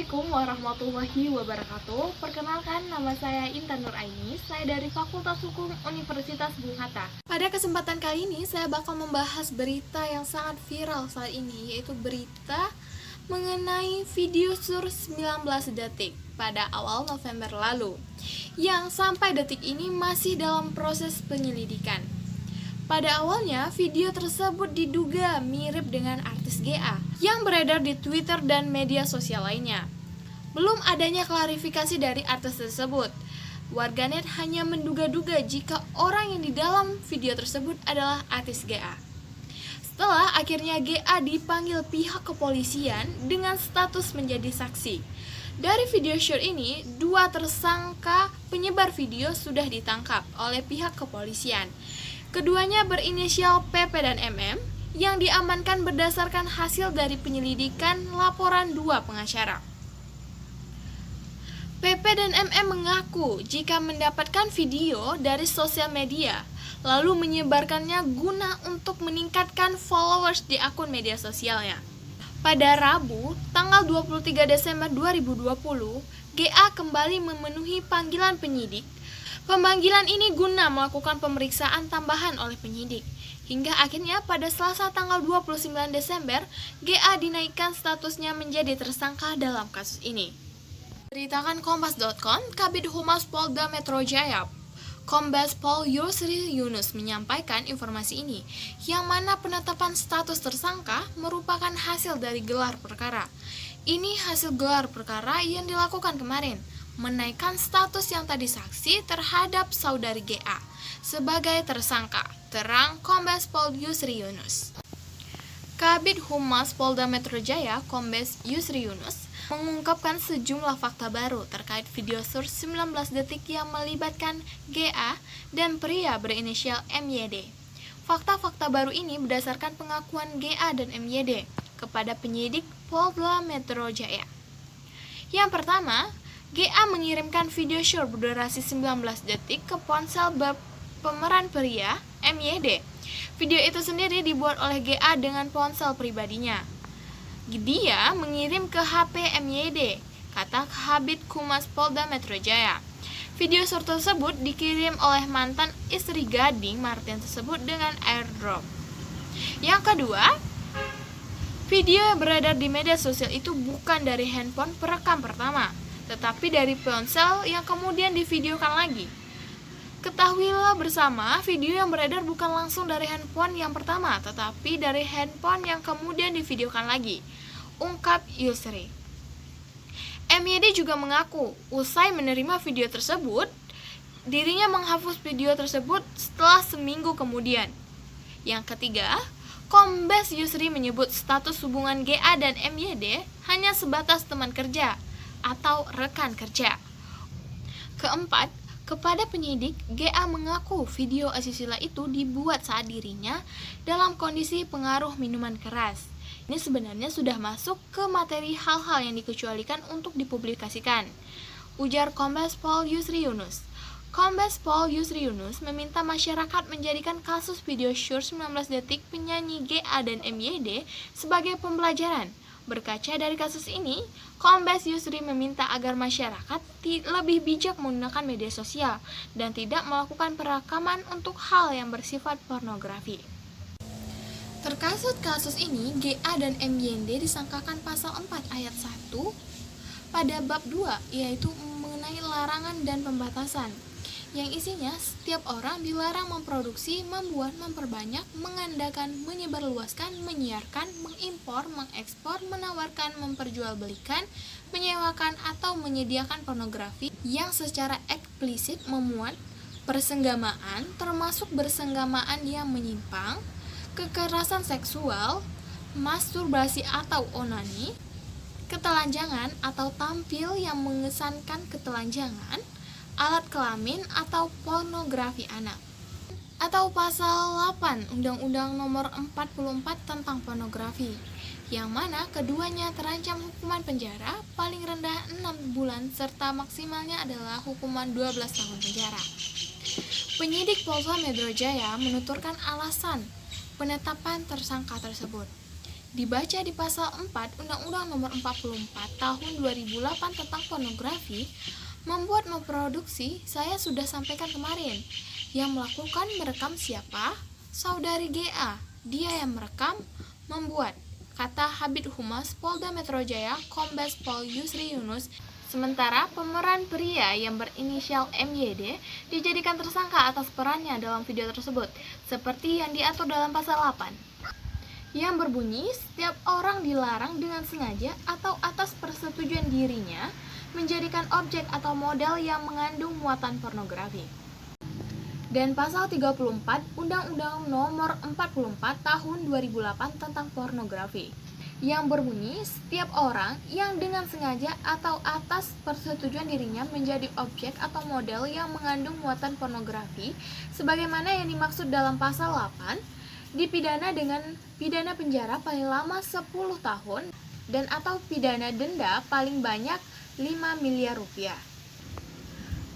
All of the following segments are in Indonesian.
Assalamualaikum warahmatullahi wabarakatuh. Perkenalkan, nama saya Intan Nuraini. Saya dari Fakultas Hukum Universitas Bung Hatta. Pada kesempatan kali ini, saya bakal membahas berita yang sangat viral saat ini, yaitu berita mengenai video sur 19 detik pada awal November lalu, yang sampai detik ini masih dalam proses penyelidikan. Pada awalnya, video tersebut diduga mirip dengan artis GA yang beredar di Twitter dan media sosial lainnya. Belum adanya klarifikasi dari artis tersebut. Warganet hanya menduga-duga jika orang yang di dalam video tersebut adalah artis GA. Setelah akhirnya GA dipanggil pihak kepolisian dengan status menjadi saksi. Dari video shoot ini, 2 tersangka penyebar video sudah ditangkap oleh pihak kepolisian. Keduanya berinisial PP dan MM yang diamankan berdasarkan hasil dari penyelidikan laporan 2 pengacara. PP dan MM mengaku jika mendapatkan video dari sosial media, lalu menyebarkannya guna untuk meningkatkan followers di akun media sosialnya. Pada Rabu, tanggal 23 Desember 2020, GA kembali memenuhi panggilan penyidik. Pemanggilan ini guna melakukan pemeriksaan tambahan oleh penyidik. Hingga akhirnya pada Selasa tanggal 29 Desember, GA dinaikkan statusnya menjadi tersangka dalam kasus ini. Beritakan Kompas.com, Kabid Humas Polda Metro Jaya, Kombes Pol Yusri Yunus menyampaikan informasi ini, yang mana penetapan status tersangka merupakan hasil dari gelar perkara. Ini hasil gelar perkara yang dilakukan kemarin, menaikkan status yang tadi saksi terhadap saudari GA sebagai tersangka, terang Kombes Pol Yusri Yunus. Kabid Humas Polda Metro Jaya, Kombes Yusri Yunus, mengungkapkan sejumlah fakta baru terkait video sur 19 detik yang melibatkan GA dan pria berinisial MYD. Fakta-fakta baru ini berdasarkan pengakuan GA dan MYD kepada penyidik Polda Metro Jaya. Yang pertama, GA mengirimkan video short berdurasi 19 detik ke ponsel pemeran pria MYD. Video itu sendiri dibuat oleh GA dengan ponsel pribadinya. Dia mengirim ke HP MYD, kata Kabid Humas Polda Metro Jaya. Video short tersebut dikirim oleh mantan istri Gading Martin tersebut dengan airdrop. Yang kedua, video yang beredar di media sosial itu bukan dari handphone perekam pertama, tetapi dari ponsel yang kemudian divideokan lagi. Ketahuilah bersama, video yang beredar bukan langsung dari handphone yang pertama, tetapi dari handphone yang kemudian divideokan lagi, ungkap Yusri. MYD juga mengaku, usai menerima video tersebut, dirinya menghapus video tersebut setelah seminggu kemudian. Yang ketiga, Kombes Yusri menyebut status hubungan GA dan MYD hanya sebatas teman kerja atau rekan kerja. Keempat, kepada penyidik, GA mengaku video asusila itu dibuat saat dirinya dalam kondisi pengaruh minuman keras. Ini sebenarnya sudah masuk ke materi hal-hal yang dikecualikan untuk dipublikasikan, ujar Kombes Pol Yusri Yunus. Kombes Pol Yusri Yunus meminta masyarakat menjadikan kasus video short 19 detik penyanyi GA dan MYD sebagai pembelajaran. Berkaca dari kasus ini, Kombes Yusri meminta agar masyarakat lebih bijak menggunakan media sosial dan tidak melakukan perekaman untuk hal yang bersifat pornografi. Terkait kasus ini, GA dan MYD disangkakan pasal 4 ayat 1 pada bab 2, yaitu mengenai larangan dan pembatasan, yang isinya setiap orang dilarang memproduksi, membuat, memperbanyak, mengadakan, menyebarluaskan, menyiarkan, mengimpor, mengekspor, menawarkan, memperjualbelikan, menyewakan, atau menyediakan pornografi yang secara eksplisit memuat persenggamaan, termasuk bersenggamaan yang menyimpang, kekerasan seksual, masturbasi atau onani, ketelanjangan atau tampil yang mengesankan ketelanjangan, alat kelamin atau pornografi anak. Atau pasal 8 Undang-Undang Nomor 44 tentang pornografi, yang mana keduanya terancam hukuman penjara paling rendah 6 bulan serta maksimalnya adalah hukuman 12 tahun penjara. Penyidik Polda Metro Jaya menuturkan alasan penetapan tersangka tersebut, Dibaca di pasal 4 Undang-Undang Nomor 44 Tahun 2008 tentang pornografi, membuat memproduksi, saya sudah sampaikan kemarin. Yang melakukan merekam siapa? Saudari GA. Dia yang merekam, membuat, kata Habib Humas Polda Metro Jaya Kombes Pol Yusri Yunus. Sementara pemeran pria yang berinisial MYD dijadikan tersangka atas perannya dalam video tersebut, seperti yang diatur dalam pasal 8. Yang berbunyi, setiap orang dilarang dengan sengaja atau atas persetujuan dirinya menjadikan objek atau model yang mengandung muatan pornografi. Dan pasal 34 Undang-Undang Nomor 44 Tahun 2008 tentang pornografi, yang berbunyi, setiap orang yang dengan sengaja atau atas persetujuan dirinya menjadi objek atau model yang mengandung muatan pornografi sebagaimana yang dimaksud dalam pasal 8 dipidana dengan pidana penjara paling lama 10 tahun dan atau pidana denda paling banyak 5 miliar rupiah.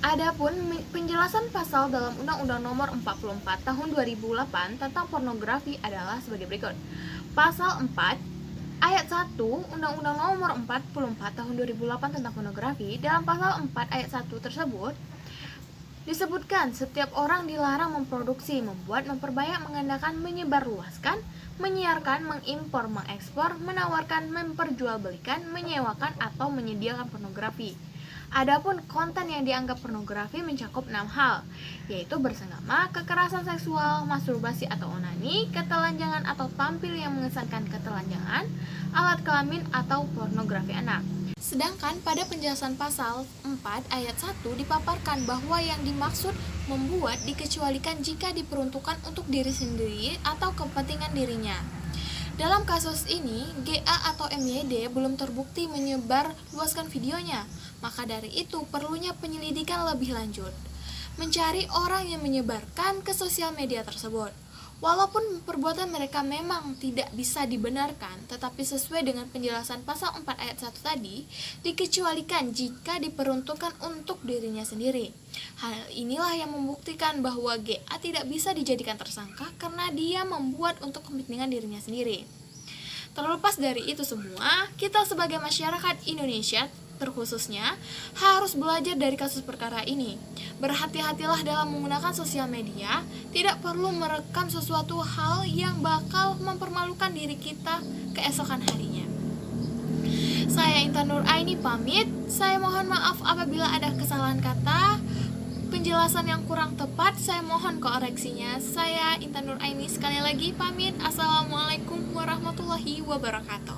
Adapun penjelasan pasal dalam Undang-Undang Nomor 44 Tahun 2008 tentang pornografi adalah sebagai berikut. Pasal 4 Ayat 1 Undang-Undang Nomor 44 Tahun 2008 tentang pornografi, dalam pasal 4 ayat 1 tersebut disebutkan setiap orang dilarang memproduksi, membuat, memperbanyak, mengandalkan, menyebarluaskan, menyiarkan, mengimpor, mengekspor, menawarkan, memperjualbelikan, menyewakan, atau menyediakan pornografi. Adapun konten yang dianggap pornografi mencakup 6 hal, yaitu bersenggama, kekerasan seksual, masturbasi atau onani, ketelanjangan atau tampil yang mengesankan ketelanjangan, alat kelamin atau pornografi anak. Sedangkan pada penjelasan pasal 4 ayat 1 dipaparkan bahwa yang dimaksud membuat dikecualikan jika diperuntukkan untuk diri sendiri atau kepentingan dirinya. Dalam kasus ini, GA atau MYD belum terbukti menyebar luaskan videonya, maka dari itu perlunya penyelidikan lebih lanjut, mencari orang yang menyebarkan ke sosial media tersebut. Walaupun perbuatan mereka memang tidak bisa dibenarkan, tetapi sesuai dengan penjelasan pasal 4 ayat 1 tadi, dikecualikan jika diperuntukkan untuk dirinya sendiri. Hal inilah yang membuktikan bahwa GA tidak bisa dijadikan tersangka karena dia membuat untuk kepentingan dirinya sendiri. Terlepas dari itu semua, kita sebagai masyarakat Indonesia terkhususnya harus belajar dari kasus perkara ini. Berhati-hatilah dalam menggunakan sosial media, tidak perlu merekam sesuatu hal yang bakal mempermalukan diri kita keesokan harinya. Saya Intan Nur Aini pamit. Saya mohon maaf apabila ada kesalahan kata, penjelasan yang kurang tepat, saya mohon koreksinya. Saya Intan Nur Aini sekali lagi pamit. Assalamualaikum warahmatullahi wabarakatuh.